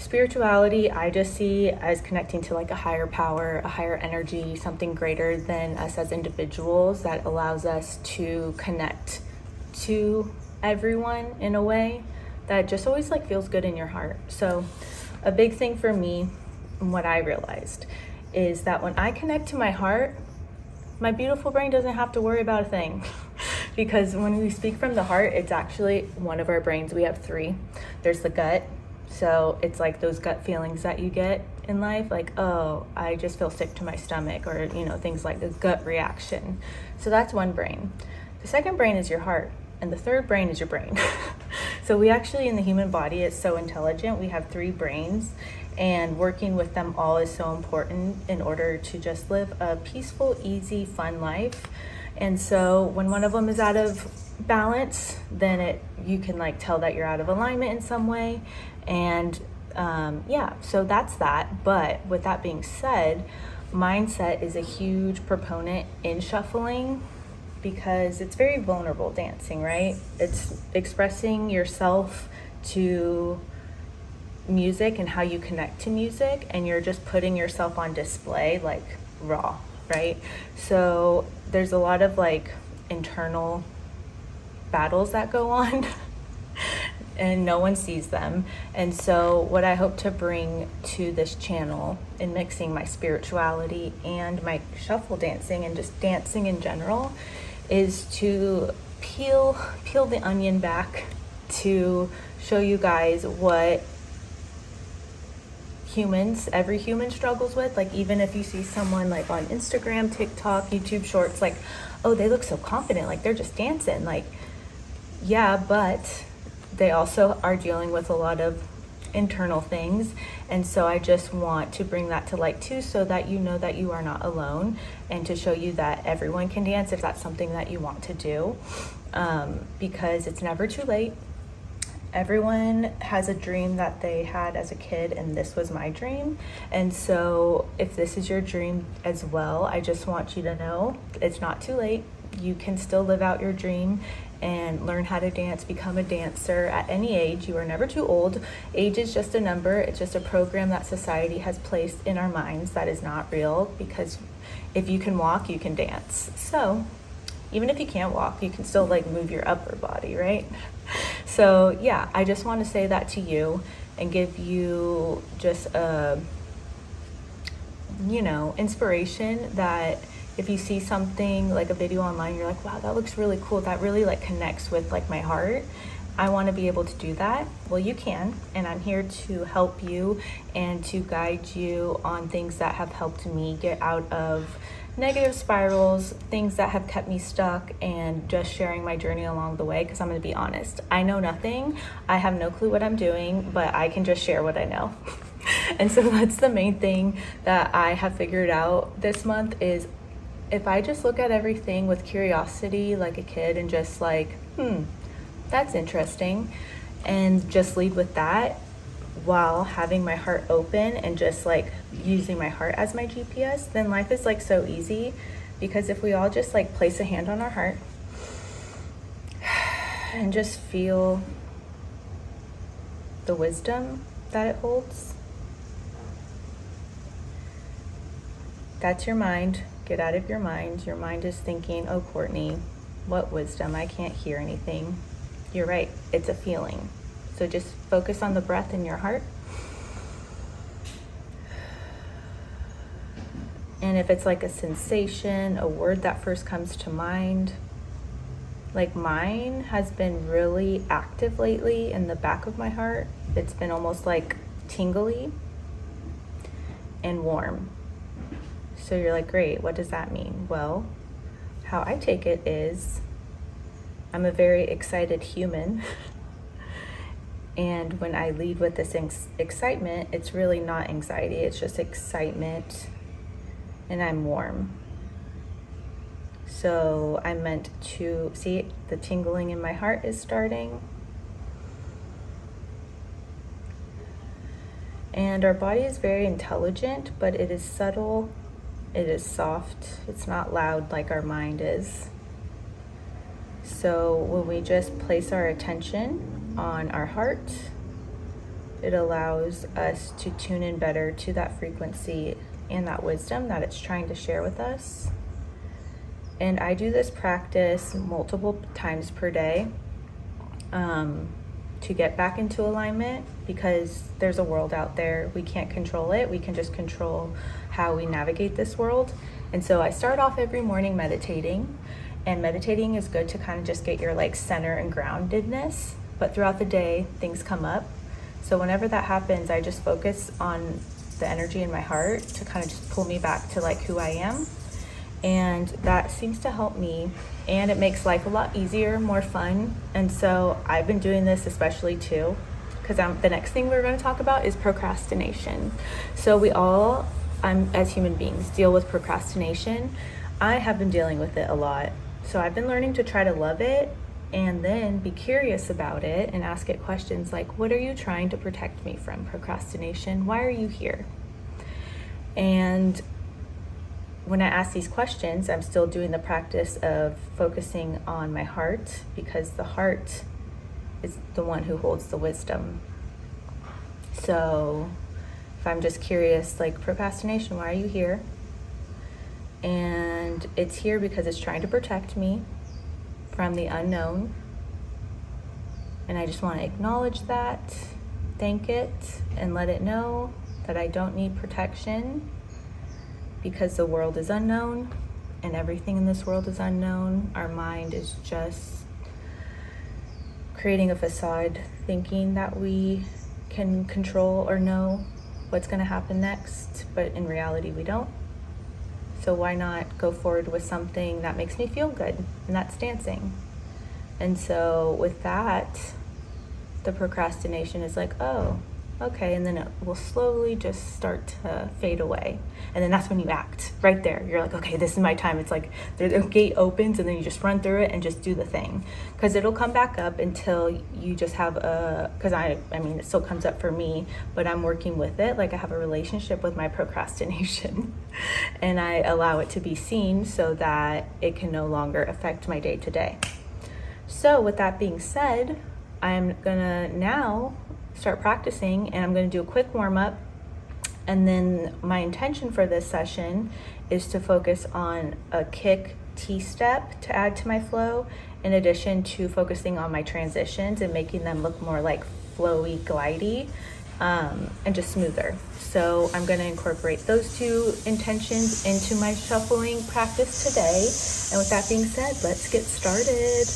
spirituality, I just see as connecting to like a higher power, a higher energy, something greater than us as individuals that allows us to connect to everyone in a way that just always like feels good in your heart. So a big thing for me, and what I realized, is that when I connect to my heart, my beautiful brain doesn't have to worry about a thing. Because when we speak from the heart, it's actually one of our brains. We have three. There's the gut. So it's like those gut feelings that you get in life, like, oh, I just feel sick to my stomach, or, you know, things like the gut reaction. So that's one brain. The second brain is your heart, and the third brain is your brain. So we actually, in the human body, it's so intelligent. We have three brains, and working with them all is so important in order to just live a peaceful, easy, fun life. And so when one of them is out of balance, then you can like tell that you're out of alignment in some way. And so that's that. But with that being said, mindset is a huge proponent in shuffling, because it's very vulnerable dancing, right? It's expressing yourself to music and how you connect to music, and you're just putting yourself on display, like raw, right? So there's a lot of like internal battles that go on and no one sees them. And so what I hope to bring to this channel in mixing my spirituality and my shuffle dancing and just dancing in general is to peel the onion back, to show you guys what every human struggles with. Like, even if you see someone like on Instagram, TikTok, YouTube Shorts, like, oh, they look so confident, like they're just dancing. Like, yeah, but they also are dealing with a lot of internal things. And so I just want to bring that to light too, so that you know that you are not alone, and to show you that everyone can dance if that's something that you want to do, because it's never too late. Everyone has a dream that they had as a kid, and this was my dream. And so if this is your dream as well, I just want you to know it's not too late. You can still live out your dream and learn how to dance, become a dancer at any age. You are never too old. Age is just a number. It's just a program that society has placed in our minds that is not real, because if you can walk, you can dance. So even if you can't walk, you can still like move your upper body, right? So yeah, I just want to say that to you and give you just a, inspiration that if you see something like a video online, you're like, wow, that looks really cool, that really like connects with like my heart, I want to be able to do that. Well, you can, and I'm here to help you and to guide you on things that have helped me get out of negative spirals, things that have kept me stuck, and just sharing my journey along the way. Because I'm going to be honest, I know nothing. I have no clue what I'm doing, but I can just share what I know. And so that's the main thing that I have figured out this month, is if I just look at everything with curiosity like a kid and just like, that's interesting, and just lead with that while having my heart open and just like using my heart as my GPS, then life is like so easy. Because if we all just like place a hand on our heart and just feel the wisdom that it holds, that's your mind. Get out of your mind. Your mind is thinking, oh, Courtney, what wisdom? I can't hear anything. You're right, it's a feeling. So just focus on the breath in your heart. And if it's like a sensation, a word that first comes to mind, like mine has been really active lately in the back of my heart. It's been almost like tingly and warm. So you're like, great, what does that mean? Well, how I take it is I'm a very excited human. And when I lead with this excitement, it's really not anxiety, it's just excitement, and I'm warm. So I'm meant to see the tingling in my heart is starting. And our body is very intelligent, but it is subtle, it is soft, it's not loud like our mind is. So when we just place our attention on our heart, It allows us to tune in better to that frequency and that wisdom that it's trying to share with us. And I do this practice multiple times per day to get back into alignment, because there's a world out there. We can't control it. We can just control how we navigate this world. And so I start off every morning meditating, and meditating is good to kind of just get your like center and groundedness. But throughout the day, things come up. So whenever that happens, I just focus on the energy in my heart to kind of just pull me back to like who I am. And that seems to help me, and it makes life a lot easier, more fun. And so I've been doing this especially too, because the next thing we're going to talk about is procrastination. So we all, as human beings, deal with procrastination. I have been dealing with it a lot. So I've been learning to try to love it and then be curious about it and ask it questions like, what are you trying to protect me from, procrastination? Why are you here? And when I ask these questions, I'm still doing the practice of focusing on my heart, because the heart is the one who holds the wisdom. So if I'm just curious, like, procrastination, why are you here? And it's here because it's trying to protect me from the unknown. And I just want to acknowledge that, thank it, and let it know that I don't need protection, because the world is unknown and everything in this world is unknown. Our mind is just creating a facade, thinking that we can control or know what's going to happen next, but in reality we don't. So why not go forward with something that makes me feel good, and that's dancing. And so with that, the procrastination is like, oh, okay, and then it will slowly just start to fade away. And then that's when you act right there. You're like, okay, this is my time. It's like the gate opens, and then you just run through it and just do the thing, because it'll come back up until you just have because I mean, it still comes up for me, but I'm working with it. Like, I have a relationship with my procrastination and I allow it to be seen so that it can no longer affect my day to day. So with that being said, I'm gonna now start practicing, and I'm going to do a quick warm-up. And then my intention for this session is to focus on a kick T-step to add to my flow, in addition to focusing on my transitions and making them look more like flowy, glidey, and just smoother. So I'm going to incorporate those two intentions into my shuffling practice today. And with that being said, let's get started.